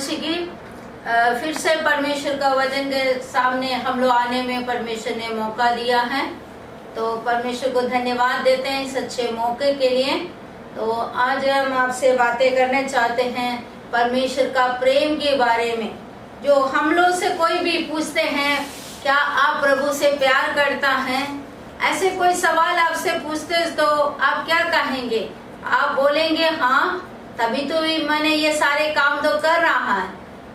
मसीह की फिर से परमेश्वर का वचन के सामने हम लोग आने में परमेश्वर ने मौका दिया है, तो परमेश्वर को धन्यवाद देते हैं इस अच्छे मौके के लिए। तो आज हम आपसे बातें करने चाहते हैं परमेश्वर का प्रेम के बारे में। जो हम लोग से कोई भी पूछते हैं क्या आप प्रभु से प्यार करता है, ऐसे कोई सवाल आपसे पूछते तो आप क्या कहेंगे? आप बोलेंगे हाँ, तभी तो मैंने ये सारे काम तो कर रहा है,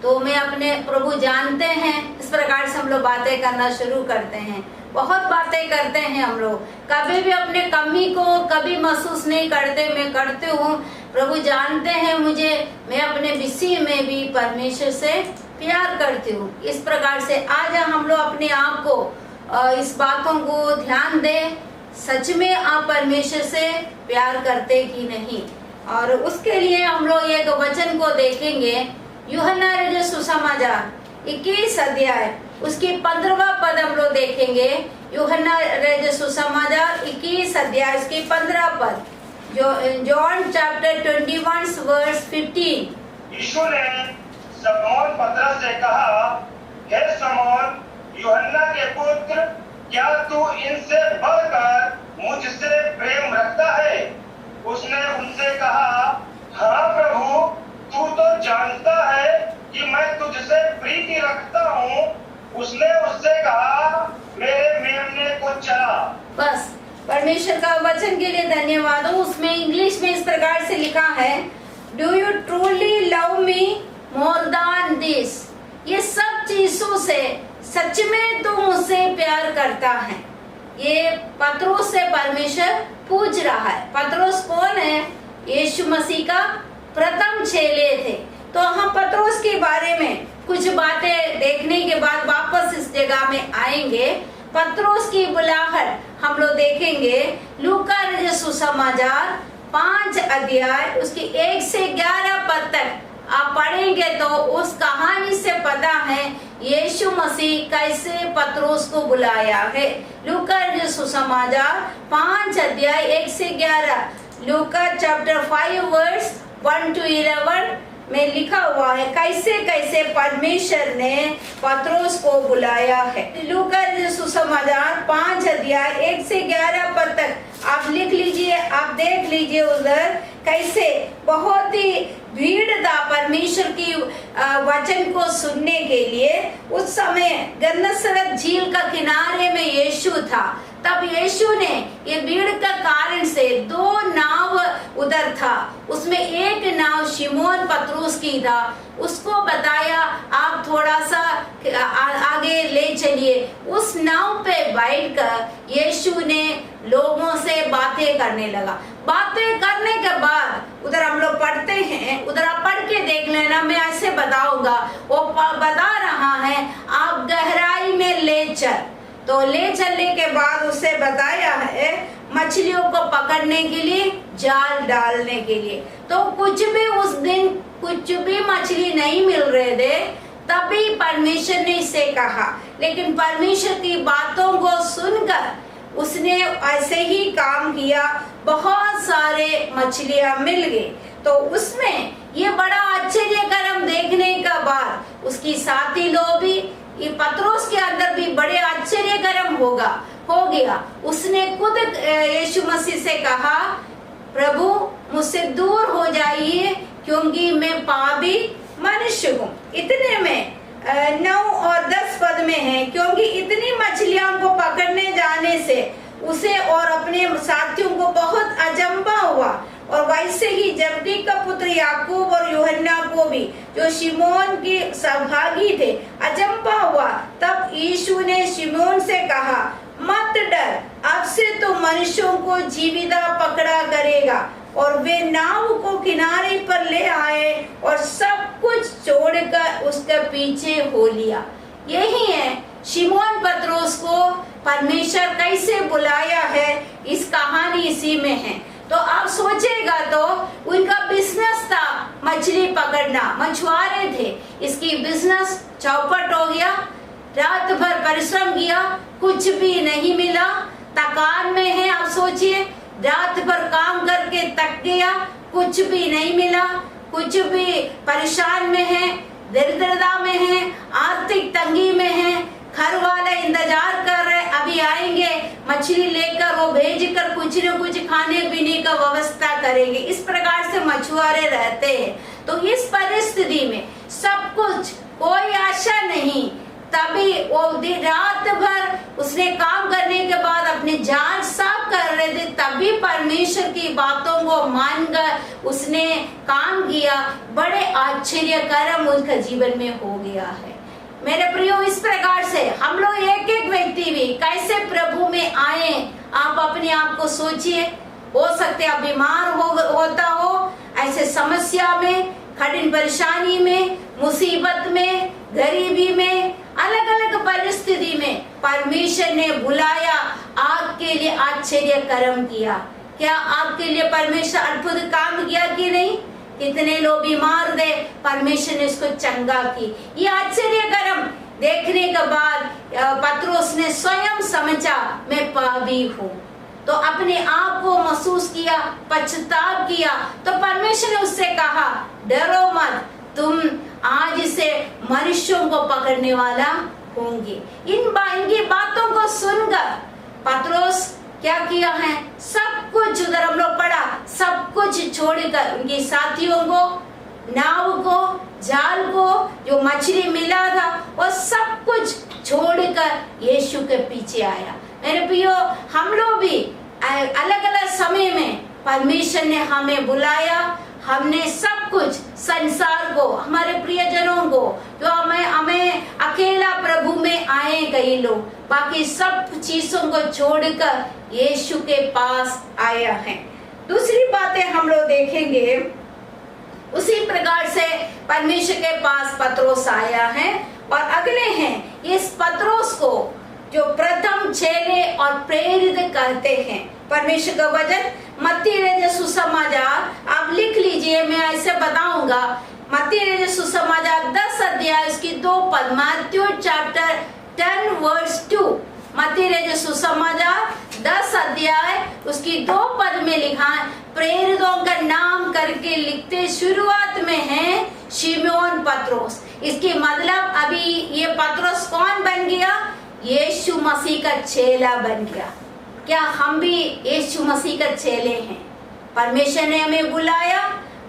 तो मैं अपने प्रभु जानते हैं। इस प्रकार से हम लोग बातें करना शुरू करते हैं। बहुत बातें करते हैं हम लोग, कभी भी अपने कमी को कभी महसूस नहीं करते। मैं करती हूँ, प्रभु जानते हैं मुझे, मैं अपने विषय में भी परमेश्वर से प्यार करती हूँ। इस प्रकार से आज हम लोग अपने आप को इस बातों को ध्यान दें, सच में आप परमेश्वर से प्यार करते कि नहीं। और उसके लिए हम लोग एक वचन को देखेंगे, यूहन्ना रचित सुसमाचार 21 अध्याय उसकी 15वां पद हम लोग देखेंगे। यूहन्ना रचित सुसमाचार 21 अध्याय उसकी 15 पद, जो जॉन चैप्टर 21 वर्स 15। यीशु ने शमौन पतरस से कहा, हे शमौन, यूहन्ना के पुत्र, क्या तू इनसे बढ़कर मुझसे प्रेम रखता है? उसने उनसे कहा, हाँ प्रभु, तू तो जानता है कि मैं तुझसे प्रीति रखता हूँ। उसने उससे कहा, मेरे मेमने को चला। बस परमेश्वर का वचन के लिए धन्यवाद हो। उसमें इंग्लिश में इस प्रकार से लिखा है, do you truly love me more than this? ये सब चीजों से सच में तू मुझसे प्यार करता है। ये पतरस से परमेश्वर पूछ रहा है। पतरस कौन है? यीशु मसीह का प्रथम चेले थे। तो हम पतरस के बारे में कुछ बातें देखने के बाद वापस इस जगह में आएंगे। पतरस की बुलाहट हम लोग देखेंगे लूका रचित सुसमाचार 5 अध्याय उसकी 1 से 11 पद तक आप पढ़ेंगे तो उस कहानी से पता है यीशु मसीह कैसे पतरस को बुलाया है। लूका रचित सुसमाचार 5 अध्याय 1 से 11, लूका चैप्टर 5 वर्स 1 to 11 में लिखा हुआ है कैसे कैसे परमेश्वर ने पतरस को बुलाया है। लूका रचित सुसमाचार 5 अध्याय 1 से 11 पद तक आप लिख लीजिए, आप देख लीजिए उधर कैसे बहुत ही भीड़ था परमेश्वर की वचन को सुनने के लिए। उस समय गन्नसरत झील का किनारे में यीशु था। तब यीशु ने ये भीड़ का कारण से 2 नाव उधर था, उसमें एक नाव शिमोन पतरस की था। उसको बताया आप थोड़ा सा आगे ले चलिए। उस नाव पे बैठकर यीशु ने लोगों से बातें करने लगा। बातें करने के बाद उधर हम लोग पढ़ते हैं, उधर आप पढ़ के देख लेना, मैं ऐसे बताऊंगा। वो बता रहा है आप गहराई में ले चल। तो ले चलने के बाद उसे बताया है मछलियों को पकड़ने के लिए जाल डालने के लिए। तो कुछ भी उस दिन कुछ भी मछली नहीं मिल रहे थे, तभी परमेश्वर ने इसे कहा। लेकिन परमेश्वर की बातों को सुनकर उसने ऐसे ही काम किया, बहुत सारे मछलियां मिल गई। तो उसमें ये बड़ा आश्चर्यकरम देखने के बाद उसकी साथी लोग भी, ये पतरस के अंदर भी बड़े आश्चर्यकरम हो गया। उसने खुद यीशु मसीह से कहा, प्रभु मुझसे दूर हो जाइए क्योंकि मैं पापी मनुष्य हूँ। इतने में 9 और 10 पद में है, क्योंकि इतनी मछलियों को पकड़ने जाने से उसे और अपने साथियों को बहुत अचंभा हुआ। और वैसे ही जबदी का पुत्र याकूब और यूहन्ना को भी, जो शिमोन की सहभागी थे, अचंभा हुआ। तब यीशु ने शिमोन से कहा, मत डर, अब से तो मनुष्यों को जीविता पकड़ा करेगा। और वे नाव को किनारे पर ले आए और सब कुछ छोड़कर उसके पीछे हो लिया। यही है शिमोन पतरस को परमेश्वर कैसे बुलाया है, इस कहानी इसी में है। तो आप सोचेगा तो उनका बिजनेस था मछली पकड़ना, मछुआरे थे। इसकी बिजनेस चौपट हो गया। रात भर परिश्रम किया, कुछ भी नहीं मिला। थकान में है, आप सोचिए, रात भर काम करके थक गया, कुछ भी नहीं मिला, कुछ भी परेशान में है। दरिद्रता में हैं, आर्थिक तंगी में हैं, घर वाले इंतजार कर रहे अभी आएंगे, मछली लेकर वो भेज कर कुछ न कुछ खाने पीने का व्यवस्था करेंगे। इस प्रकार से मछुआरे रहते हैं। तो इस परिस्थिति में सब कुछ, कोई आशा नहीं, तभी वो रात भर उसने काम करने के बाद अपने जाल साफ कर रहे थे, तभी परमेश्वर की बातों को मानकर उसने काम किया। बड़े आश्चर्य कर्म उसका जीवन में हो गया है। मेरे प्रियो, इस प्रकार से हम लोग एक एक व्यक्ति भी कैसे प्रभु में आए, आप अपने आप को सोचिए। हो सकते आप बीमार होता हो, ऐसे समस्या में, कठिन परेशानी में, मुसीबत में, गरीबी में, अलग अलग परिस्थिति में परमेश्वर ने बुलाया, आपके लिए आश्चर्य कर्म किया। क्या आपके लिए परमेश्वर अद्भुत काम किया कि नहीं? कितने लोग बीमार थे, परमेश्वर ने उसको चंगा की। ये आश्चर्य कर्म देखने के बाद पत्रोस ने स्वयं समझा, मैं पापी हूँ। तो अपने आप को महसूस किया, पश्चाताप किया। तो परमेश्वर ने उससे कहा, डरो मत, तुम आज से मनुष्यों को पकड़ने वाला होंगे। इनकी बातों को सुनकर पत्रोस क्या किया है, सब कुछ, उधर हम लोग पढ़ा, सब कुछ छोड़कर उनके साथियों को, नाव को, जाल को, जो मछली मिला था, वो सब कुछ छोड़कर यीशु के पीछे आया। मेरे प्रियो, हम लोग भी अलग अलग समय में परमेश्वर ने हमें बुलाया। हमने सब कुछ, संसार को, हमारे प्रियजनों को, जो हमें अकेला प्रभु में आए कई लोग, बाकी सब चीजों को छोड़कर यीशु के पास आया है। दूसरी बातें हम लोग देखेंगे, उसी प्रकार से परमेश्वर के पास पत्रोस आया है। और अगले हैं, इस पत्रोस को जो प्रथम चेले और प्रेरित कहते हैं। परमेश्वर का वचन मत्ती रचित सुसमाचार, आप लिख लीजिए, मैं ऐसे बताऊंगा। मत्ती रचित सुसमाचार 10 अध्याय उसकी 2 पद, मैथ्यू चैप्टर 10 वर्स 2। मत्ती रचित सुसमाचार 10 अध्याय उसकी 2 पद में लिखा है, प्रेरितों का नाम करके लिखते शुरुआत में है शिमोन पत्रोस। इसकी मतलब अभी ये पत्रोस कौन बन गया? यीशु मसीह का चेला बन गया। क्या हम भी यीशु मसीह का चेले हैं? परमेश्वर ने हमें बुलाया,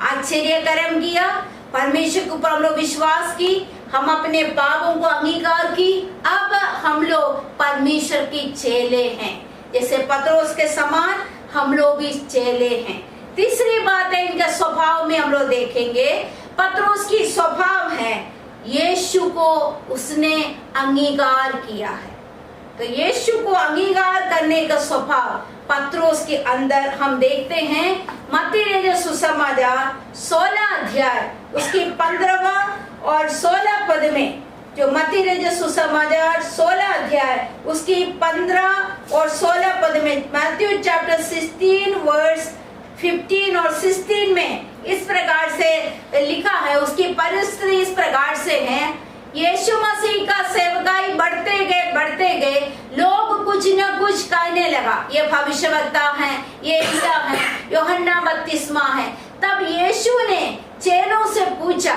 आश्चर्य कर्म किया, परमेश्वर के ऊपर हम लोग विश्वास की, हम अपने पापों को अंगीकार की, अब हम लोग परमेश्वर की चेले हैं। जैसे पत्रोस के समान हम लोग भी चेले हैं। तीसरी बात है, इनके स्वभाव में हम लोग देखेंगे, पत्रोस की स्वभाव है, यीशु को उसने अंगीकार किया है। तो यीशु को अंगीकार करने का स्वभाव पत्रोस के अंदर हम देखते हैं। मत्ती रचित सुसमाचार 16 अध्याय उसकी 15वां और 16 पद में, जो मत्ती रचित सुसमाचार 16 अध्याय उसकी 15 और 16 पद में, मैथ्यू चैप्टर 16 वर्स 15 और 16 में इस प्रकार से लिखा है। उसकी परिस्थिति इस प्रकार से है, यीशु मसीह का सेवकाई बढ़ते गए, लोग कुछ न कुछ कहने लगा, ये भविष्यवक्ता है, ये एलिया है, यूहन्ना बपतिस्मा है। तब यीशु ने चेलों से पूछा,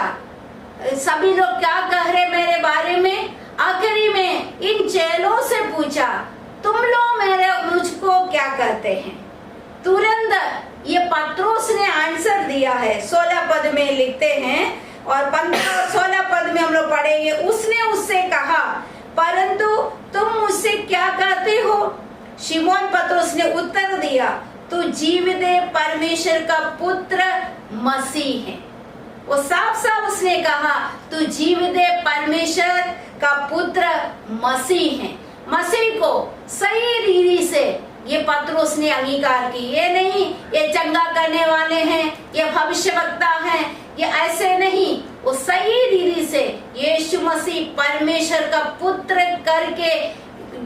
सभी लोग क्या कह रहे मेरे बारे में? आखिरी में इन चेलों से पूछा, तुम लोग मुझको क्या कहते हैं? तुरंत ये पत्रोस ने आंसर दिया है। 16 पद में लिखते हैं और 15 और 16 पद में हम लोग पढ़ेंगे, उसने उससे कहा, परंतु तुम मुझसे क्या कहते हो? शिमोन पत्रोस ने उत्तर दिया, तू जीवित परमेश्वर का पुत्र मसीह है। वो साफ साफ उसने कहा, तू जीवित परमेश्वर का पुत्र मसीह है। मसीह को सही रीति से ये पत्रोस ने अंगीकार की। ये नहीं ये चंगा करने वाले हैं, ये भविष्यवक्ता हैं, ये ऐसे नहीं, वो सही रीति से यीशु मसीह परमेश्वर का पुत्र करके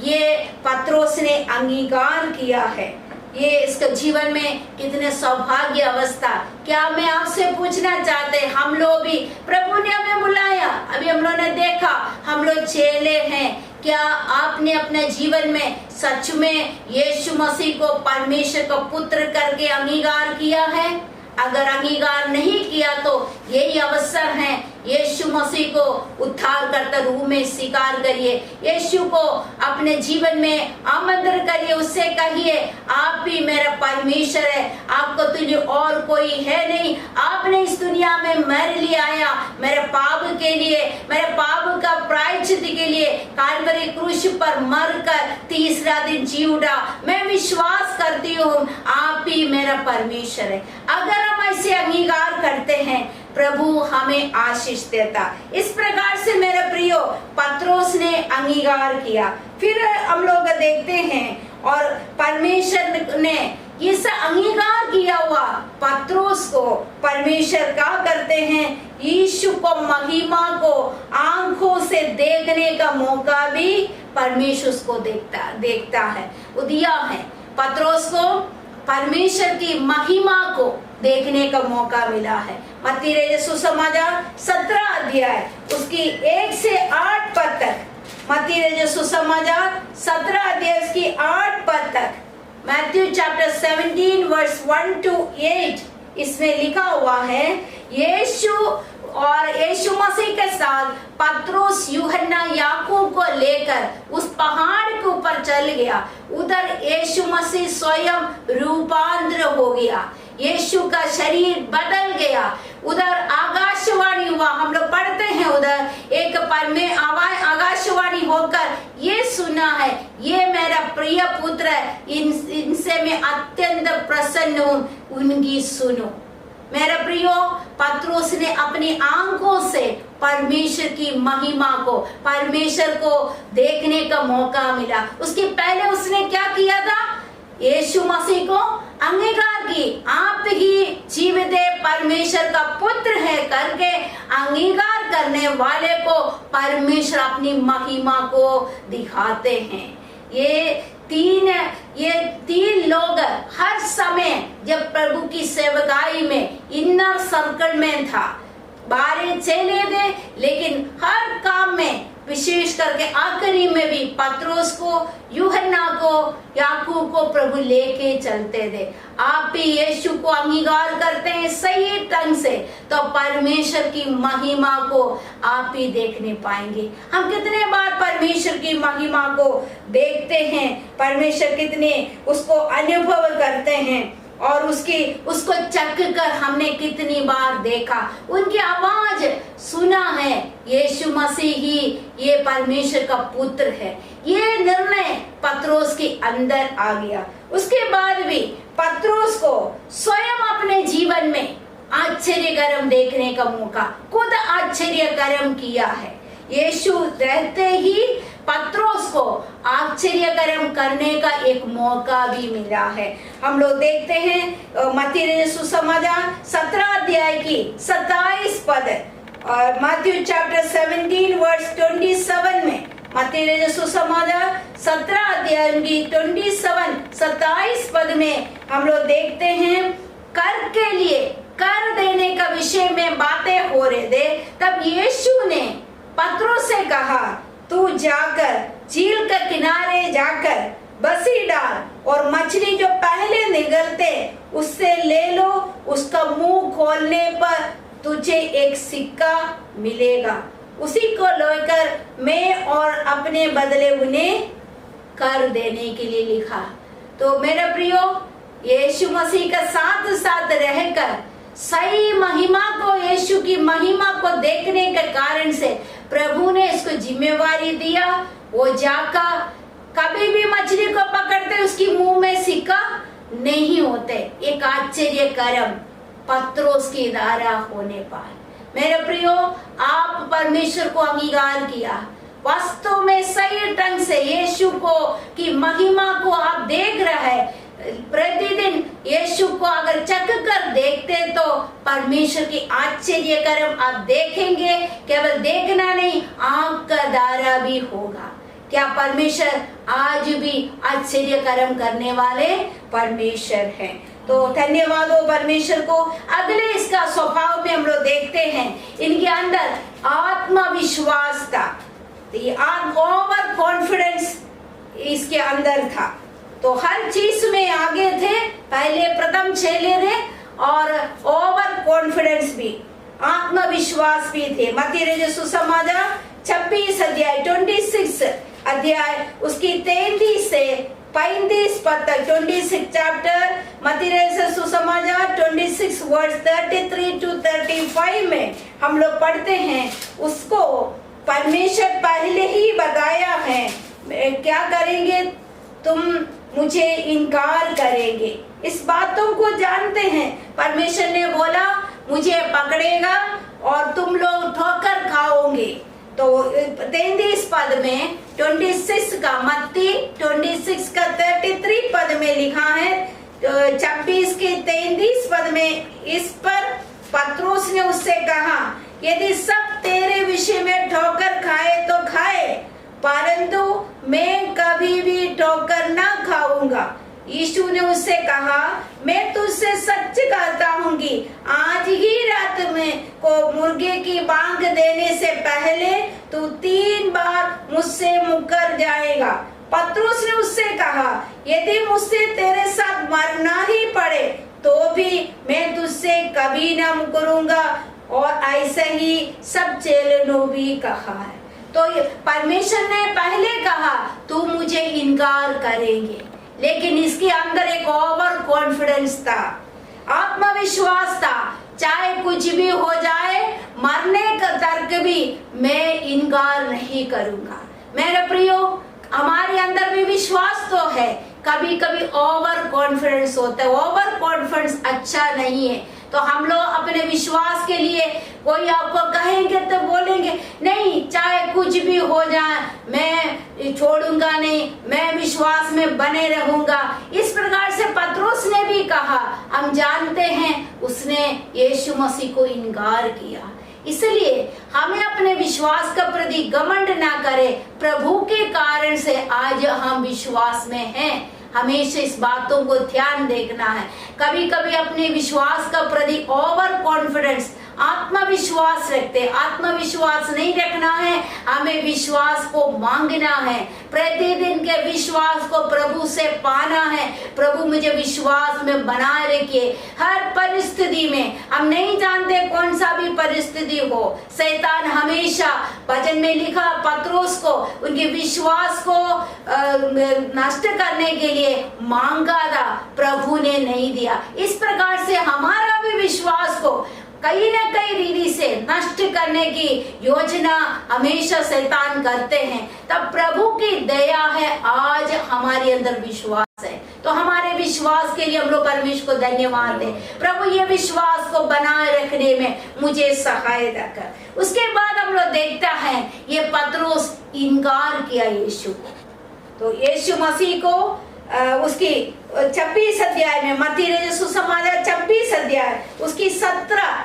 ये पत्रोस ने अंगीकार किया है। ये इसके जीवन में कितने सौभाग्य अवस्था। क्या मैं आपसे पूछना चाहते, हम लोग भी, प्रभु ने हमें बुलाया, अभी हम लोग ने देखा हम लोग चेले हैं, क्या आपने अपने जीवन में सच में यीशु मसीह को परमेश्वर का पुत्र करके अंगीकार किया है? अगर अंगीकार नहीं किया तो यही अवसर है, यीशु मसीह को उद्धार करता रूह में स्वीकार करिए, यीशु को अपने जीवन में आमंत्रण करिए, उससे कहिए आप भी मेरा परमेश्वर है, आपको तुझे और कोई है नहीं, आपने इस दुनिया में मेरे लिए आया, मेरे पाप के लिए, मेरे पाप का प्रायश्चित के लिए काल्वरी क्रूस पर मरकर तीसरा दिन जी उठा। मैं विश्वास करती हूँ आप ही मेरा परमेश्वर है। अगर हम ऐसे अंगीकार करते हैं प्रभु हमें आशीष देता। इस प्रकार से मेरे प्रियो पत्रोस ने अंगीकार किया। फिर हम लोग देखते हैं और परमेश्वर ने इस अंगीकार किया हुआ पत्रोस को परमेश्वर क्या करते हैं, यीशु को महिमा को आंखों से देखने का मौका भी परमेश्वर उसको देखता है, वो दिया है। पत्रोस को परमेश्वर की महिमा को देखने का मौका मिला है। मत्ती रचित सुसमाचार 17 अध्याय उसकी 1 से 8 पद तक, मत्ती रचित सुसमाचार 17 अध्याय उसकी 8 पद तक, मैथ्यू चैप्टर 17 वर्स 1 to 8 इसमें लिखा हुआ है, यीशु मसीह के साथ पत्रोस यूहन्ना याकूब को लेकर उस पहाड़ के ऊपर चल गया। उधर यीशु मसीह स्वयं रूपांतर हो गया, यीशु का शरीर बदल गया। उधर आकाशवाणी हुआ, हम लोग पढ़ते हैं उधर एक पर में आकाशवाणी होकर ये सुना है, ये मेरा प्रिय पुत्र है, इनसे मैं अत्यंत प्रसन्न हूँ, उनकी सुनो। मेरे प्रियो पत्रोस ने अपनी आंखों से परमेश्वर की महिमा को, परमेश्वर को देखने का मौका मिला। उसके पहले उसने क्या किया था, यीशु मसीह को अंगीकार की, आप ही जीवित परमेश्वर का पुत्र है करके अंगीकार करने वाले को परमेश्वर अपनी महिमा को दिखाते हैं। ये तीन लोग हर समय जब प्रभु की सेवकाई में इनर सर्कल में था, 12 चेले थे, लेकिन हर काम में विशेष करके आखिरी में भी पत्रोस को, यूहन्ना को, याकूब को प्रभु लेके चलते थे। आप भी यीशु को अंगीकार करते हैं सही ढंग से तो परमेश्वर की महिमा को आप ही देखने पाएंगे। हम कितने बार परमेश्वर की महिमा को देखते हैं, परमेश्वर कितने उसको अनुभव करते हैं और उसको चख कर हमने कितनी बार देखा, उनकी आवाज सुना है, यीशु मसीह ही ये परमेश्वर का पुत्र है। ये निर्णय पत्रोस के अंदर आ गया। उसके बाद भी पत्रोस को स्वयं अपने जीवन में आश्चर्यकरम देखने का मौका, खुद आश्चर्यकरम किया है। यीशु रहते ही पत्रोस को आश्चर्यकरम करने का एक मौका भी मिला है। हम लोग देखते हैं मत्ती रचित सुसमाचार 17 अध्याय की 27 पद और मैथ्यू चैप्टर 17 वर्स 27 में, मत्ती रचित सुसमाचार 17 अध्याय की 27 पद में हम लोग देखते हैं, कर के लिए कर देने का विषय में बातें हो रहे थे। तब यीशु ने पत्रोस से कहा, तू जाकर झील के किनारे जाकर बसी डाल और मछली जो पहले निगलते उससे ले लो, उसका मुंह खोलने पर तुझे एक सिक्का मिलेगा, उसी को लेकर मैं और अपने बदले उन्हें कर देने के लिए लिखा। तो मेरे प्रियो यीशु मसीह का साथ साथ रहकर सही महिमा को, यीशु की महिमा को देखने के कारण से प्रभु ने इसको जिम्मेवारी दिया। वो जाकर कभी भी मछली को पकड़ते उसकी मुंह में सिक्का नहीं होते। एक आश्चर्यकरम पत्रोस की धारा होने पर मेरे प्रियो आप परमेश्वर को अंगीकार किया, वास्तव में सही ढंग से यीशु को की महिमा को आप देख रहे हैं। प्रतिदिन यीशु को अगर चख कर देखते तो परमेश्वर की आश्चर्यकरम आप देखेंगे। केवल देखना नहीं, आंख का दायरा भी होगा। क्या परमेश्वर आज भी आश्चर्यकरम करने वाले परमेश्वर हैं। तो धन्यवाद हो परमेश्वर को। अगले इसका स्वभाव में हम लोग देखते हैं, इनके अंदर आत्मविश्वास था, ओवर कॉन्फिडेंस इसके अंदर था। तो हर चीज में आगे थे, पहले प्रथम चेले थे और ओवर कॉन्फिडेंस भी। आत्मविश्वास भी थे। मत्ती रचित सुसमाचार 26 अध्याय 26 अध्याय उसकी 33 से 35 पद तक, 26 चैप्टर मत्ती रचित सुसमाचार 26 वर्स 33 to 35 में हम लोग पढ़ते हैं। उसको परमेश्वर पहले ही बताया है, क्या करेंगे, तुम मुझे इनकार करेंगे। इस बातों को जानते हैं। परमेश्वर ने बोला मुझे पकड़ेगा और तुम लोग ठोकर खाओगे। तो 33 पद में 26 का मत्ती 26 का 33 पद में लिखा है, 26 के 33 पद में इस पर पत्रोस ने उससे कहा, यदि सब तेरे विषय में ठोकर खाए तो खाए, परंतु मैं कभी भी ठोकर ना खाऊंगा। यीशु ने उससे कहा, मैं तुझसे सच कहता हूँ कि आज ही रात में को मुर्गे की बांग देने से पहले तू 3 बार मुझसे मुकर जाएगा। पत्रुस ने उससे कहा, यदि मुझसे तेरे साथ मरना ही पड़े तो भी मैं तुझसे कभी ना मुकरूंगा। और ऐसा ही सब चेलों ने भी कहा है। तो परमेश्वर ने पहले कहा तू मुझे इनकार करेंगे, लेकिन इसके अंदर एक ओवर कॉन्फिडेंस था, आत्मविश्वास था, चाहे कुछ भी हो जाए, मरने का तर्क भी मैं इनकार नहीं करूंगा। मेरे प्रियो, हमारे अंदर भी विश्वास तो है, कभी कभी ओवर कॉन्फिडेंस होता है। ओवर कॉन्फिडेंस अच्छा नहीं है। तो हम लोग अपने विश्वास के लिए कोई आपको कहेंगे तो बोलेंगे नहीं, चाहे कुछ भी हो जाए मैं छोड़ूंगा नहीं, मैं विश्वास में बने रहूंगा। इस प्रकार से पत्रोस ने भी कहा। हम जानते हैं उसने यीशु मसीह को इनकार किया। इसलिए हमें अपने विश्वास का प्रति घमंड ना करें। प्रभु के कारण से आज हम विश्वास में हैं। हमेशा इस बातों को ध्यान देखना है। कभी कभी अपने विश्वास का प्रति ओवर कॉन्फिडेंस, आत्मविश्वास रखते, आत्मविश्वास नहीं रखना है। हमें विश्वास को मांगना है, प्रतिदिन के विश्वास को प्रभु से पाना है। प्रभु मुझे विश्वास में बनाए रखिए हर परिस्थिति में। हम नहीं जानते कौन सा भी परिस्थिति हो, शैतान हमेशा, वचन में लिखा, पत्रोस को उनके विश्वास को नष्ट करने के लिए मांगा था, प्रभु ने नहीं दिया। इस प्रकार से हमारा भी विश्वास को कहीं न कहीं रीति से नष्ट करने की योजना हमेशा शैतान करते हैं। तब प्रभु की दया है, आज हमारे अंदर विश्वास है। तो हमारे विश्वास के लिए हम लोग परमेश्वर को धन्यवाद दें। प्रभु ये विश्वास को बनाए रखने में मुझे सहायता कर। उसके बाद हम लोग देखता है ये पत्रोस इनकार किया यीशु को। तो यीशु मसीह को उसकी 26 अध्याय में, मत्ती रचित सुसमाचार 26 अध्याय उसकी 70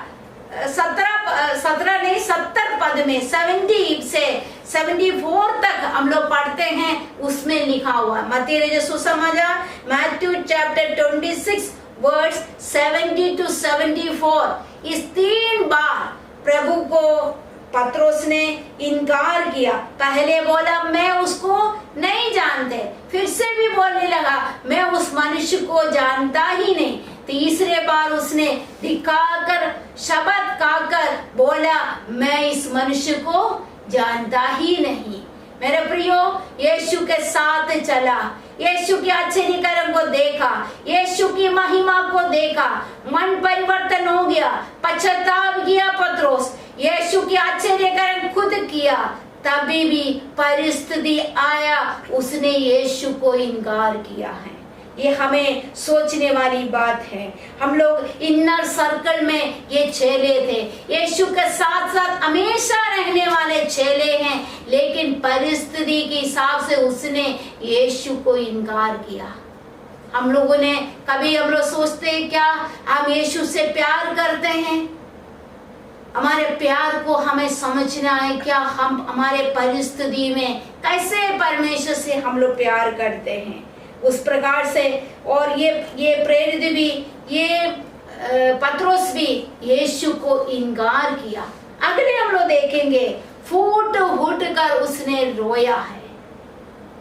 पद में 70 से 74 तक हम लोग पढ़ते हैं। उसमें लिखा हुआ मत्ती रचित सुसमाचार मैथ्यू चैप्टर 26 वर्स 70 to 74। इस 3 बार प्रभु को पत्रोस ने इनकार किया। पहले बोला मैं उसको नहीं जानते, फिर से भी बोलने लगा मैं उस मनुष्य को जानता ही नहीं। तीसरे बार उसने दिखाकर शब्द खाकर बोला मैं इस मनुष्य को जानता ही नहीं। मेरे प्रियो, यीशु के साथ चला, यीशु के आश्चर्य कर्म को देखा, यीशु की महिमा को देखा, मन परिवर्तन हो गया, पश्चाताप किया पत्रोस, यीशु की आश्चर्य कर्म खुद किया। तभी भी परिस्थिति आया, उसने यीशु को इनकार किया है। ये हमें सोचने वाली बात है। हम लोग इनर सर्कल में ये चेले थे, यीशु के साथ साथ हमेशा रहने वाले चेले हैं, लेकिन परिस्थिति के हिसाब से उसने यीशु को इनकार किया। हम लोगों ने कभी हम लोग सोचते हैं क्या हम यीशु से प्यार करते हैं? हमारे प्यार को हमें समझना है। क्या हम हमारे परिस्थिति में कैसे परमेश्वर से हम लोग प्यार करते हैं, उस प्रकार से। और ये प्रेरित भी, ये पत्रोस भी यीशु को इनकार किया। अगले हम लोग देखेंगे फूट फूट कर उसने रोया है।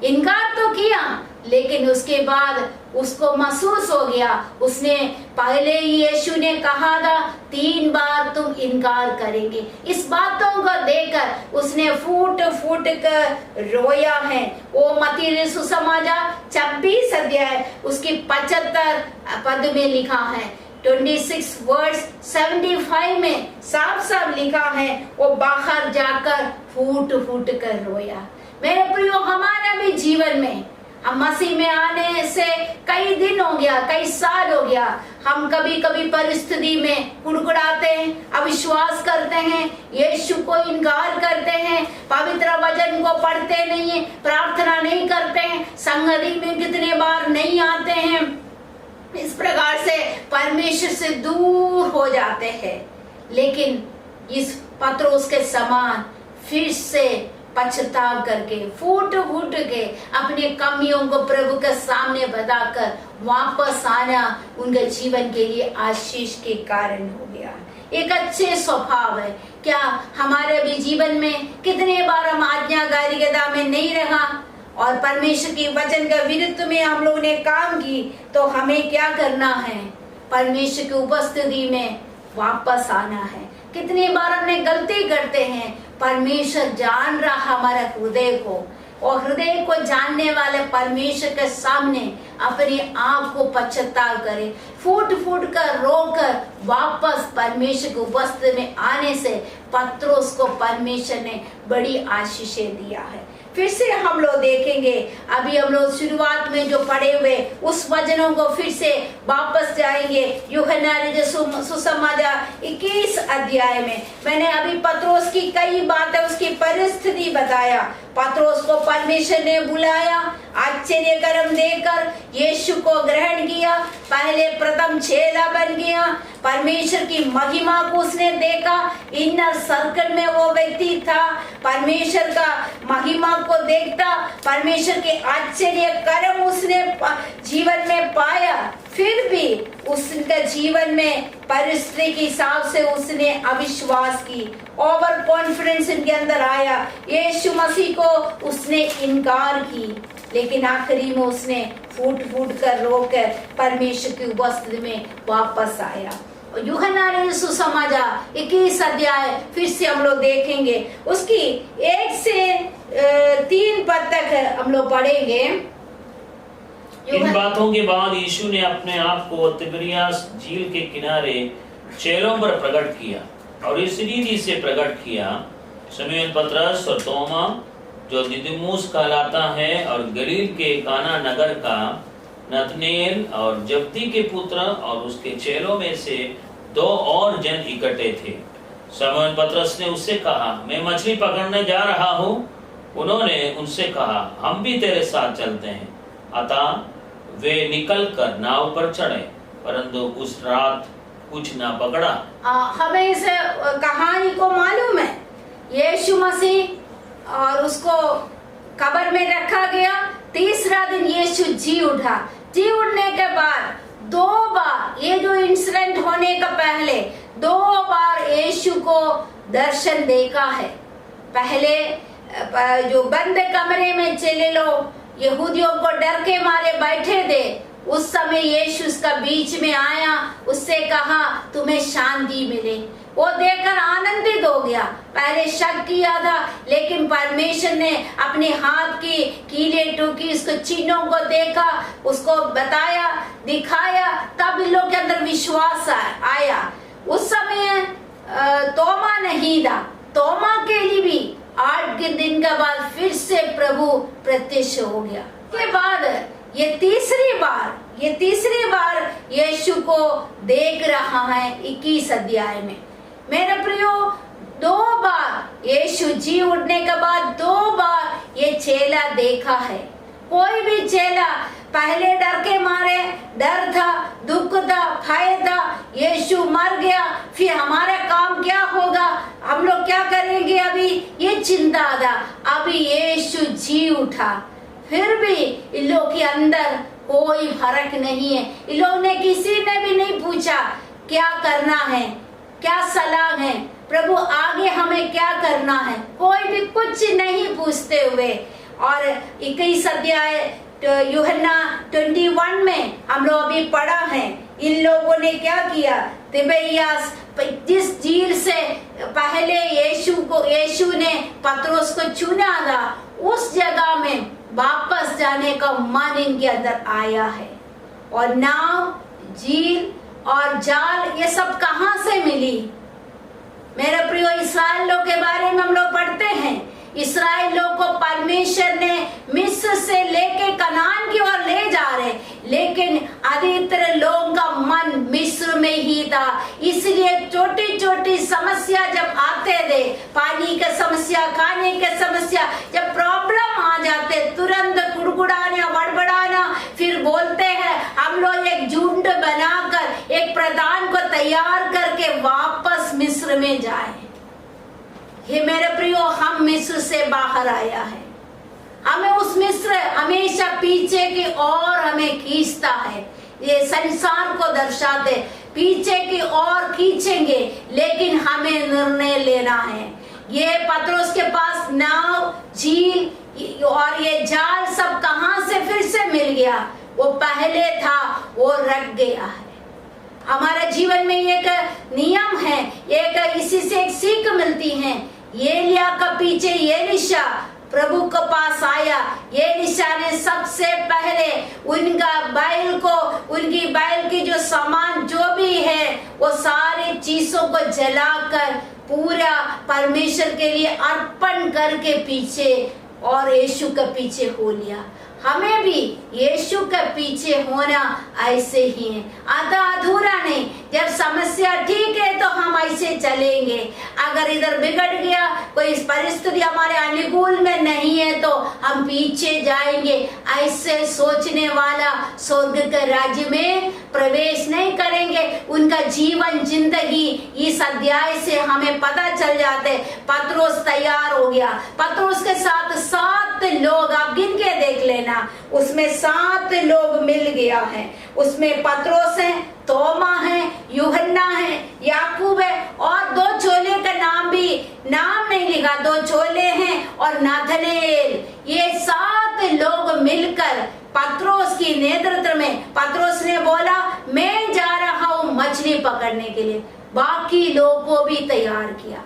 इनकार तो किया लेकिन उसके बाद उसको महसूस हो गया, उसने पहले यीशु ने कहा था 3 बार तुम इनकार करेंगे। इस बातों को देखकर उसने फूट फूट कर रोया है। वो मत्ती सुसमाचार 26 अध्याय उसकी 75 पद में लिखा है, 26 वर्स 75 में साफ साफ लिखा है, वो बाहर जाकर फूट फूट कर रोया। मेरे प्रियो, हमारा भी जीवन में हम मसीह में आने से कई दिन हो गया, कई साल हो गया, हम कभी कभी परिस्थिति में कुड़कुड़ाते हैं, अविश्वास करते हैं, यीशु को इनकार करते हैं, पवित्र वचन को पढ़ते नहीं है, प्रार्थना नहीं करते हैं, संगति में कितने बार नहीं आते हैं, इस प्रकार से परमेश्वर से दूर हो जाते हैं। लेकिन इस पत्रोस के समान फिर से पछताव करके फूट फूट के अपने कमियों को प्रभु के सामने बताकर वापस आना उनके जीवन के लिए आशीष के कारण हो गया। एक अच्छे स्वभाव है। क्या हमारे भी जीवन में कितने बार हम आज्ञाकारिता में नहीं रहा और परमेश्वर की वचन के विरुद्ध में हम लोग ने काम की, तो हमें क्या करना है? परमेश्वर की उपस्थिति में वापस आना है। कितनी बार हमने गलती करते हैं, परमेश्वर जान रहा हमारे हृदय को, और हृदय को जानने वाले परमेश्वर के सामने अपने आप को पश्चाताप करे, फूट फूट कर रोकर वापस परमेश्वर की उपस्थिति में आने से पत्रोस को परमेश्वर ने बड़ी आशीषें दिया है। फिर से हम लोग देखेंगे, अभी हम लोग शुरुआत में जो पढ़े हुए उस वचनों को फिर से वापस जाएंगे। यूहन्ना सुसमाचार 21 अध्याय में मैंने अभी पत्रोस की कई बातें, उसकी परिस्थिति बताया। पत्रोस को परमेश्वर ने बुलाया, आश्चर्य कर्म देकर यीशु को ग्रहण किया, पहले प्रथम चेला बन गया, परमेश्वर की महिमा को उसने देखा। इनर सर्कल में वो व्यक्ति था, परमेश्वर का महिमा को देखता, परमेश्वर के आश्चर्य कर्म उसने जीवन में पाया। फिर भी उसके जीवन में परिस्थिति के हिसाब से उसने अविश्वास की, ओवर कॉन्फिडेंस इनके अंदर आया, यीशु मसीह को उसने इनकार की, लेकिन आखिरी में उसने फूट फूट कर रोकर परमेश्वर की उपस्थिति में वापस आया। यूहन्ना सुसमाचार 21 अध्याय फिर से हम लोग देखेंगे, उसकी 1 से 3 पद तक हम लोग पढ़ेंगे। इन बातों के बाद यीशु ने अपने आप को तिबरियास झील के किनारे चेलों पर प्रकट किया और इस रीति से प्रकट किया, शमूएल, पतरस और तोमा जो दिदुमुस कहलाता है, और गलील के काना नगर का नतनेल और जब्दी के पुत्र, और उसके चेलों में से 2 और जन इकट्ठे थे। शमूएल पतरस ने उससे कहा, मैं मछली पकड़ने जा रहा हूँ। उन्होंने उनसे कहा, हम भी तेरे साथ चलते हैं। अतः वे निकलकर नाव पर चढ़े, परंतु उस रात कुछ ना पकड़ा। हमें इस कहानी को मालूम है, यीशु मसीह और उसको कब्र में रखा गया। तीसरा दिन यीशु जी उठा। जी उठने के बाद 2 बार, ये जो इंसिडेंट होने का पहले 2 बार यीशु को दर्शन देखा है। पहले जो बंद कमरे में चले लोग यहूदियों को डर के मारे बैठे थे, उस समय यीशु उसका बीच में आया, उससे कहा तुम्हें शांति मिले। वो देखकर आनंदित हो गया। पहले शक किया था, लेकिन परमेश्वर ने अपने हाथ की कीले टूकी, उसको चिन्हों को देखा, उसको बताया, दिखाया, तब इन लोग के अंदर विश्वास आया। उस समय तोमा नहीं था। तोमा के लिए भी 8 दिन के बाद फिर से प्रभु प्रत्यक्ष हो गया। के बाद ये तीसरी बार यीशु को देख रहा है 21 अध्याय में। मेरे प्रियो, 2 बार यीशु जी उठने के बाद 2 बार ये चेला देखा है। कोई भी चेला पहले डर के मारे, डर था, दुख था, भय था, यीशु मर गया, फिर हमारा काम क्या होगा, हम लोग क्या करेंगे, अभी ये चिंता था। अभी यीशु जी उठा, फिर भी इन लोग के अंदर कोई फर्क नहीं है। इन लोग ने किसी ने भी नहीं पूछा क्या करना है, क्या सलाह है, प्रभु आगे हमें क्या करना है, कोई भी कुछ नहीं पूछते हुए। और 21 अध्याय यूहन्ना 21 में हम लोग अभी पढ़ा है, इन लोगों ने क्या किया, तिबेरियास जिस झील से पहले यीशु ने पतरस को चुना था, उस जगह में वापस जाने का मन इनके अंदर आया है। और नाव, झील और जाल ये सब कहां से मिली? मेरे प्रियो, इस्राएल लोग के बारे में हम लोग पढ़ते हैं, इस्राएल लोग को परमेश्वर ने मिस्र से लेके कनान की ओर ले जा रहे, लेकिन अधिकतर लोगों का मन मिस्र में ही था। इसलिए छोटी छोटी समस्या जब आते थे, पानी की समस्या, खाने की समस्या, जब प्रॉब्लम आ जाते, तुरंत गुड़गुड़ाना, बड़बड़ाना, फिर बोलते हैं हम लोग एक झुंड बनाकर एक प्रधान को तैयार करके वापस मिस्र में जाए। हे मेरे प्रियो, हम मिस्र से बाहर आया है, हमें उस मिस्र हमेशा पीछे की ओर हमें खींचता है। ये संसार को दर्शाते, पीछे की ओर खींचेंगे, लेकिन हमें निर्णय लेना है। ये पतरस के पास नाव, झील और ये जाल सब कहां से फिर से मिल गया? वो पहले था, वो रख गया है। हमारे जीवन में एक नियम है, एक इसी से एक सीख मिलती है। एलिया का पीछे एलीशा प्रभु के पास आया। एलीशा ने सबसे पहले उनकी बैल की जो सामान जो भी है, वो सारी चीजों को जलाकर पूरा परमेश्वर के लिए अर्पण करके पीछे और यीशु के पीछे हो लिया। हमें भी यीशु के पीछे होना ऐसे ही है, आधा अधूरा नहीं। जब समस्या ठीक है तो हम ऐसे चलेंगे, अगर इधर बिगड़ गया, कोई परिस्थिति हमारे अनुकूल में नहीं है तो हम पीछे जाएंगे। ऐसे सोचने वाला स्वर्ग के राज्य में प्रवेश नहीं करेंगे। उनका जीवन जिंदगी इस अध्याय से हमें पता चल जाते। पतरस तैयार हो गया, पतरस के साथ 7 लोग, आप गिन के देख लेना, उसमें 7 लोग मिल गया है। उसमें पतरस है, तोमा है, यूहन्ना है, याकूब है, और 2 चोले का नाम नहीं लिखा, 2 चोले हैं, और नाथनेल। ये 7 लोग मिलकर पतरस की नेतृत्व में, पतरस ने बोला मैं जा रहा हूँ मछली पकड़ने के लिए, बाकी लोगों को भी तैयार किया।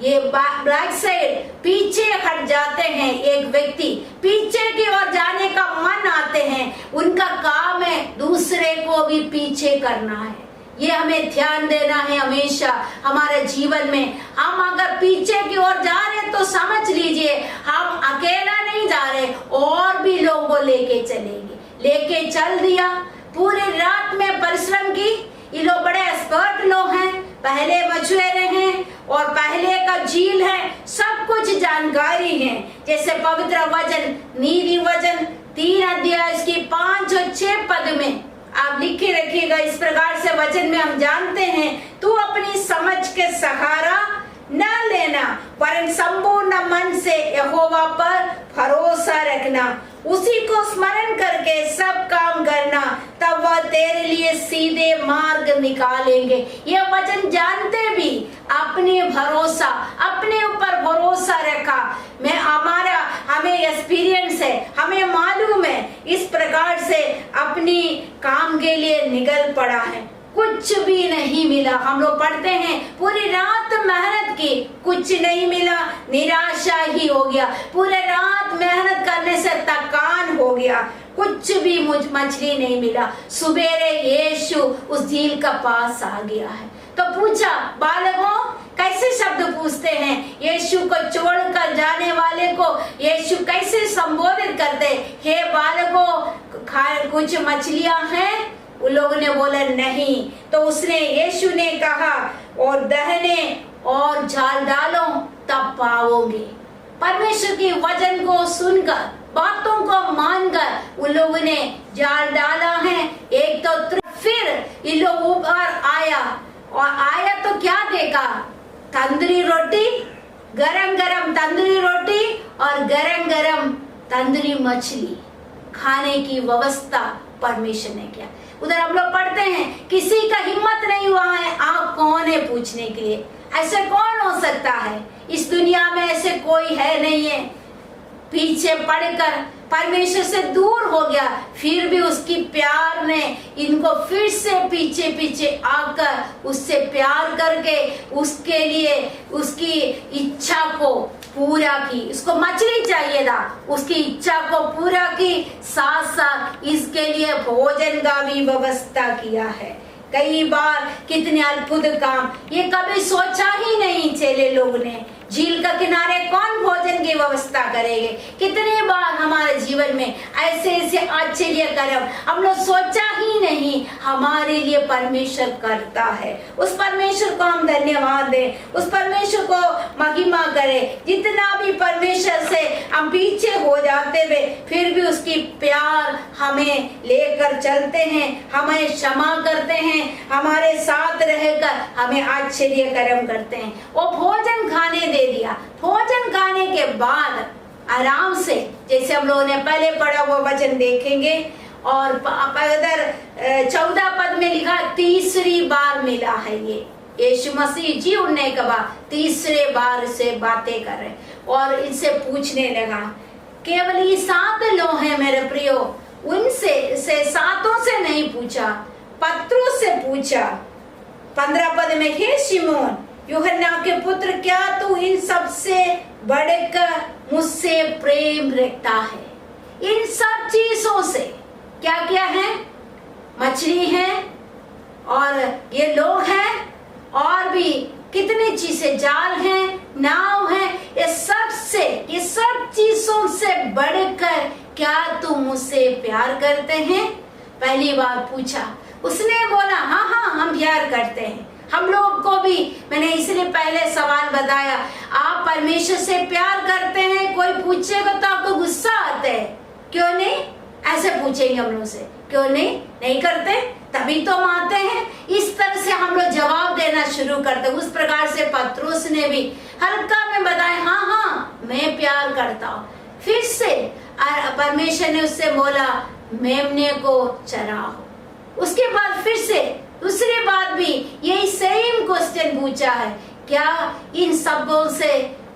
ये बैक साइड पीछे हट जाते हैं, एक व्यक्ति पीछे की ओर जाने का मन आते हैं, उनका काम है दूसरे को भी पीछे करना है। ये हमें ध्यान देना है हमेशा हमारे जीवन में। हम अगर पीछे की ओर जा रहे तो समझ लीजिए हम अकेला नहीं जा रहे, और भी लोगों को लेके चलेंगे। लेके चल दिया, पूरी रात में परिश्रम की। ये लोग बड़े एक्सपर्ट लोग हैं, पहले मछुआरे हैं और पहले का झील है, सब कुछ जानकारी है। जैसे पवित्र वचन, नीति वचन 3 अध्याय इसकी 5 और 6 पद में आप लिखे रखिएगा। इस प्रकार से वचन में हम जानते हैं, तू अपनी समझ के सहारा न लेना, परंतु संपूर्ण मन से यहोवा पर भरोसा रखना, उसी को स्मरण करके सब काम करना, तब वह तेरे लिए सीधे मार्ग निकालेंगे। ये वचन जानते भी अपने ऊपर भरोसा रखा। हमें एक्सपीरियंस है, हमें मालूम है, इस प्रकार से अपनी काम के लिए निकल पड़ा है। कुछ भी नहीं मिला। हम लोग पढ़ते हैं पूरी रात मेहनत की, कुछ नहीं मिला, निराशा ही हो गया। पूरे रात मेहनत करने से थकान हो गया, कुछ भी मछली नहीं मिला। सुबेरे यीशु उस झील का पास आ गया है, तो पूछा, बालकों, कैसे शब्द पूछते हैं? यीशु को छोड़कर जाने वाले को यीशु कैसे संबोधित करते? हे बालकों, कुछ मछलियां हैं? उन लोगों ने बोला नहीं। तो यीशु ने कहा, और दहने और जाल डालो तब पाओगे। परमेश्वर की वचन को सुनकर, बातों को मानकर उन लोगों ने जाल डाला है। एक तो फिर इन लोग ऊपर आया, और आया तो क्या देखा? तंदूरी रोटी, गरम गरम तंदूरी रोटी और गरम गरम तंदूरी मछली खाने की व्यवस्था परमेश्वर ने किया। उधर हम लोग पढ़ते हैं, किसी का हिम्मत नहीं हुआ है आप कौन है पूछने के लिए। ऐसे कौन हो सकता है? इस दुनिया में ऐसे कोई है नहीं है। पीछे पड़कर परमेश्वर से दूर हो गया, फिर भी उसकी प्यार ने इनको फिर से पीछे पीछे आकर उससे प्यार करके उसके लिए उसकी इच्छा को पूरा की। उसको मछली चाहिए था, उसकी इच्छा को पूरा की, साथ साथ इसके लिए भोजन का भी व्यवस्था किया है। कई बार कितने अद्भुत काम, ये कभी सोचा ही नहीं चेले लोग ने, झील का किनारे कौन भोजन की व्यवस्था करेंगे। कितने बार हमारे जीवन में ऐसे ऐसे आश्चर्य कर्म हम लोग सोचा ही नहीं, हमारे लिए परमेश्वर करता है। उस परमेश्वर को हम धन्यवाद दें, उस परमेश्वर को महिमा करें। जितना भी परमेश्वर से हम पीछे हो जाते हुए फिर भी उसकी प्यार हमें लेकर चलते हैं, हमें क्षमा करते हैं, हमारे साथ रहकर हमें आश्चर्य कर्म करते हैं। वो भोजन खाने दे दिया। भोजन खाने के बाद आराम से, जैसे हम लोगों ने पहले पढ़ा वो वचन देखेंगे, और इधर 14 पद में लिखा तीसरी बार मिला है ये यीशु मसीह जी उठने के बाद तीसरे बार से बातें कर रहे और इनसे पूछने लगा। केवल ये 7 लोग हैं मेरे प्रियो, उनसे से 7 से नहीं पूछा, पत्रुस से पूछा। 15 पद में, हे शिमोन यूहन्ना के पुत्र, क्या तू इन सब से बढ़कर मुझसे प्रेम रखता है? इन सब चीजों से क्या क्या है? मछली है और ये लोग हैं और भी कितनी चीजें, जाल हैं, नाव है, ये सब चीजों से बढ़कर क्या तू मुझसे प्यार करते हैं? पहली बार पूछा, उसने बोला हाँ हाँ हम प्यार करते हैं। हम लोग को भी, मैंने इसलिए पहले सवाल बताया, आप परमेश्वर से प्यार करते हैं, कोई पूछेगा तो आपको गुस्सा आता है, क्यों नहीं? ऐसे पूछेंगे हम लोग से, क्यों नहीं करते? तभी तो हम आते हैं। इस तरह से हम लोग जवाब देना शुरू करते। उस प्रकार से पत्रुस ने भी हल्का में बताया, हाँ हाँ मैं प्यार करता हूँ। फिर से परमेश्वर ने उससे बोला, मेमने को चराओ। उसके बाद फिर से दूसरी बात भी यही सेम क्वेश्चन पूछा है, क्या इन सबों से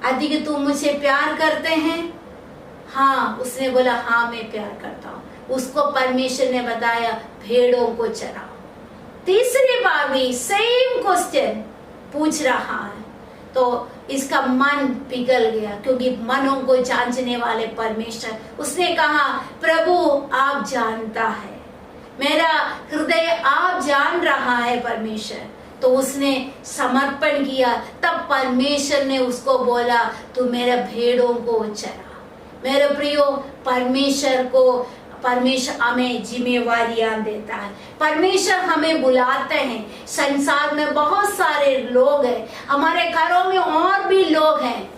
अधिक तुम मुझे प्यार करते हैं? हाँ, उसने बोला हाँ मैं प्यार करता हूँ। उसको परमेश्वर ने बताया भेड़ों को चराओ। तीसरी बार भी सेम क्वेश्चन पूछ रहा है, तो इसका मन पिघल गया, क्योंकि मनों को जांचने वाले परमेश्वर। उसने कहा, प्रभु आप जानता है, मेरा हृदय आप जान रहा है परमेश्वर। तो उसने समर्पण किया। तब परमेश्वर ने उसको बोला, तू मेरे भेड़ों को चरा। मेरे प्रियो, परमेश्वर हमें जिम्मेवारियां देता है। परमेश्वर हमें बुलाते हैं। संसार में बहुत सारे लोग हैं, हमारे घरों में और भी लोग हैं,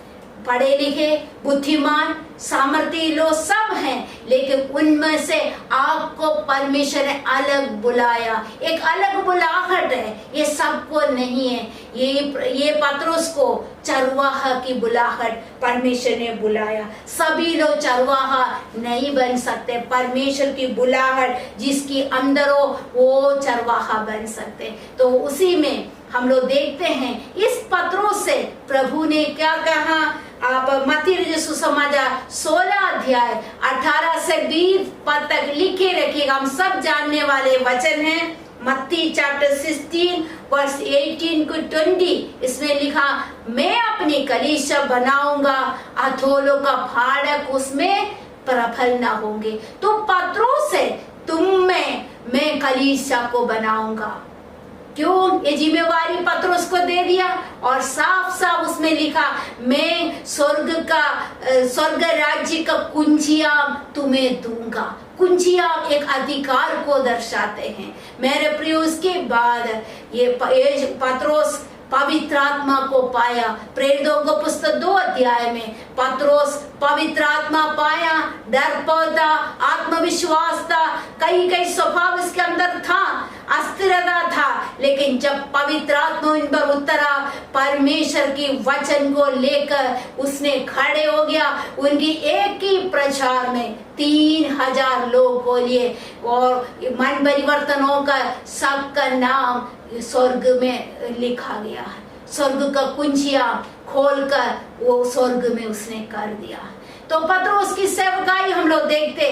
पढ़े लिखे, बुद्धिमान, सामर्थ्य लोग सब हैं, लेकिन उनमें से आपको परमेश्वर ने अलग बुलाया। एक अलग बुलाहट है, ये सबको नहीं है। ये पत्रुस को चरवाहा की बुलाहट परमेश्वर ने बुलाया। सभी लोग चरवाहा नहीं बन सकते। परमेश्वर की बुलाहट जिसकी अंदर हो वो चरवाहा बन सकते। तो उसी में हम लोग देखते हैं इस पत्रुस से प्रभु ने क्या कहा। आप मत्ती सुसमाचार 16 अध्याय 18 से 20 पद तक लिखे रखिएगा। हम सब जानने वाले वचन हैं। मत्ती चैप्टर 16 वर्स 18 to 20, इसमें लिखा, मैं अपनी कलीसिया बनाऊंगा, अधोलों का फाड़क उसमें प्रबल न होंगे। तो पत्रुस से तुम में मैं कलीसिया को बनाऊंगा। क्यों? ये जिम्मेवारी पत्रुस को दे दिया और साफ साफ उसमें लिखा, मैं स्वर्ग राज्य का कुंजिया तुम्हें दूंगा। कुंजिया एक अधिकार को दर्शाते हैं। मेरे प्रिय, उसके बाद ये पत्रुस पवित्र आत्मा को पाया। प्रेरितों को पुस्तक 2 अध्याय में पत्रुस पवित्र आत्मा पाया, डरपोता, आत्मविश्वास था, कई स्वभाव इसके अंदर था, अस्थिरता था, लेकिन जब पवित्र आत्मा इन पर उतरा, परमेश्वर की वचन को लेकर उसने खड़े हो गया। उनकी एक ही प्रचार में 3000 लोग को लिए और मन परिवर्तन होकर सबका नाम स्वर्ग में लिखा गया है। स्वर्ग का कुंजिया खोलकर वो स्वर्ग में उसने कर दिया। तो पतरस की सेवकाई हम लोग देखते,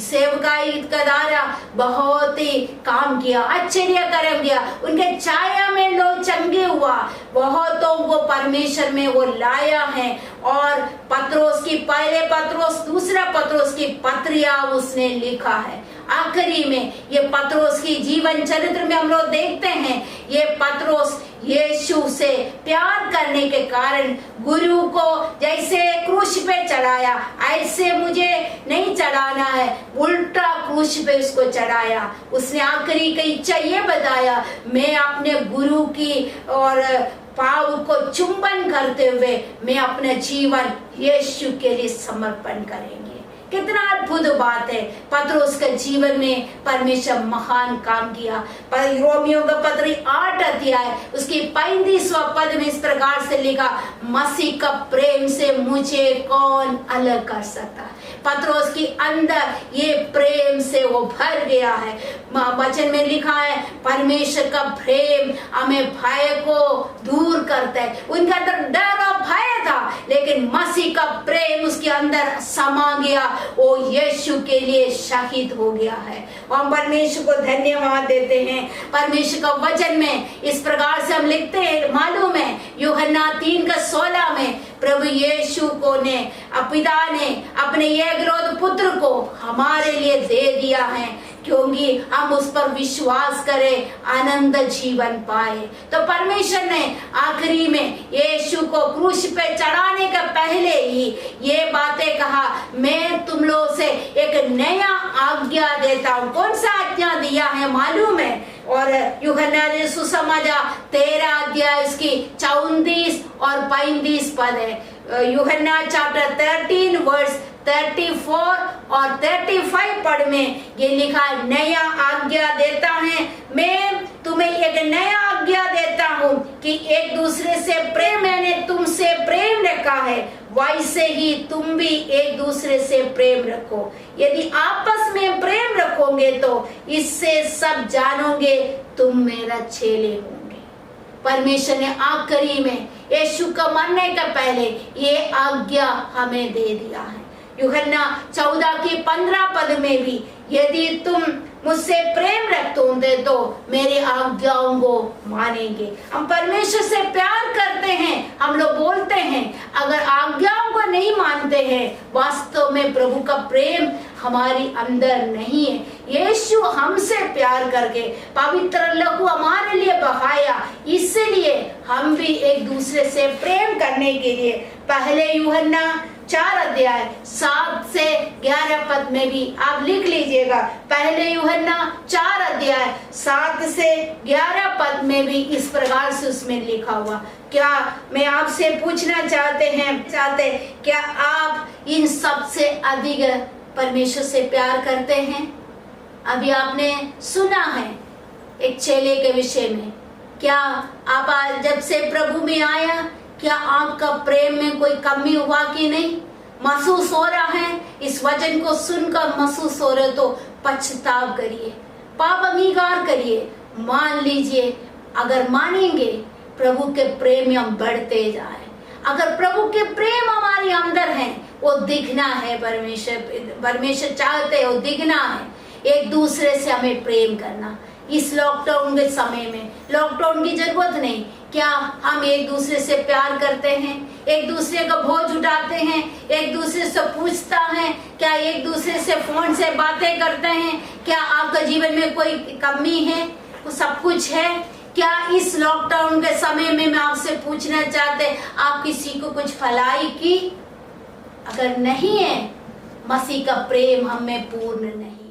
सेवकाई का द्वारा बहुत ही काम किया, आश्चर्य कर्म किया, उनके छाया में लोग चंगे हुआ, बहुतों को परमेश्वर में वो लाया है। और पतरस की पहले पतरस दूसरा पतरस की पत्रियां उसने लिखा है। आखिरी में ये पतरस की जीवन चरित्र में हम लोग देखते हैं, ये पतरस यीशु से प्यार करने के कारण गुरु को जैसे क्रूस पे चढ़ाया, ऐसे मुझे नहीं चढ़ाना है, उल्टा क्रूस पे उसको चढ़ाया। उसने आखिरी की इच्छा ये बताया, मैं अपने गुरु की और पाव को चुंबन करते हुए मैं अपना जीवन यीशु के लिए समर्पण करेंगे। कितना अद्भुत बात है। पतरस के जीवन में परमेश्वर महान काम किया। रोमियो का पत्री 8 अध्याय उसकी 35वां पद में इस प्रकार से लिखा, मसीह का प्रेम से मुझे कौन अलग कर सकता है। पतरस के अंदर ये प्रेम से वो भर गया है। वचन में लिखा है, परमेश्वर का प्रेम हमें भय को दूर करता है। उनके अंदर डर और भय था, लेकिन मसीह का प्रेम उसके अंदर समा गया, वो यीशु के लिए शहीद हो गया है। हम परमेश्वर को धन्यवाद देते हैं। परमेश्वर का वचन में इस प्रकार से हम लिखते हैं, मालूम है यूहन्ना 3:16 में प्रभु यीशु को ने पिता ने अपने एकलौते पुत्र को हमारे लिए दे दिया है, क्योंकि हम उस पर विश्वास करें, आनंद जीवन पाए। तो परमेश्वर ने आखिरी में यीशु को क्रूस पे चढ़ाने के पहले ही ये बातें कहा, मैं तुम लोग से एक नया आज्ञा देता हूँ। कौन सा आज्ञा दिया है मालूम है? और यूहन्ना ने सुसमाचार 13 अध्याय इसकी 34 और 35 पद है। यूहन्ना चैप्टर 13 वर्स 34 और 35 पद में ये लिखा, नया आज्ञा देता है, मैं तुम्हें एक नया आज्ञा देता हूँ कि एक दूसरे से प्रेम, मैंने तुमसे प्रेम रखा है, वैसे ही तुम भी एक दूसरे से प्रेम रखो। यदि आपस में प्रेम रखोगे तो इससे सब जानोगे तुम मेरा चेले होंगे। परमेश्वर ने आखिरी में यीशु का मरने का पहले ये आज्ञा हमें दे दिया है। यूहन्ना 14 की 15 पद में भी, यदि तुम मुझसे प्रेम रखते होंगे तो मेरे आज्ञाओं को मानेंगे। हम परमेश्वर से प्यार करते हैं, हम लोग बोलते हैं, अगर आज्ञाओं को नहीं मानते हैं, वास्तव में प्रभु का प्रेम हमारी अंदर नहीं है। यीशु हमसे प्यार करके पवित्र लहू हमारे लिए बहाया, इसलिए हम भी एक दूसरे से प्रेम करने के लिए पहले यूहन्ना 4 अध्याय 7 से 11 पद में भी आप लिख लीजिएगा। पहले यूहन्ना 4 अध्याय 7 से 11 पद में भी इस प्रकार से उसमें लिखा हुआ। क्या मैं आपसे पूछना चाहते क्या आप इन सब से अधिक परमेश्वर से प्यार करते हैं? अभी आपने सुना है एक चेले के विषय में। क्या आप जब से प्रभु में आया, क्या आपका प्रेम में कोई कमी हुआ कि नहीं? महसूस हो रहा है? इस वचन को सुनकर महसूस हो रहे तो पछताव करिए, पाप अंगीकार करिए, मान लीजिए। अगर मानेंगे प्रभु के प्रेम में हम बढ़ते जाए। अगर प्रभु के प्रेम हमारे अंदर है, वो दिखना है। परमेश्वर चाहते हैं वो दिखना है। एक दूसरे से हमें प्रेम करना। इस लॉकडाउन के समय में लॉकडाउन की जरूरत नहीं, क्या हम एक दूसरे से प्यार करते हैं? एक दूसरे का बोझ उठाते हैं, एक दूसरे से पूछता है, क्या एक दूसरे से फोन से बातें करते हैं? क्या आपका जीवन में कोई कमी है? सब कुछ है क्या? इस लॉकडाउन के समय में मैं आपसे पूछना चाहते, आप किसी को कुछ भलाई की? अगर नहीं है, मसीह का प्रेम हमें पूर्ण नहीं।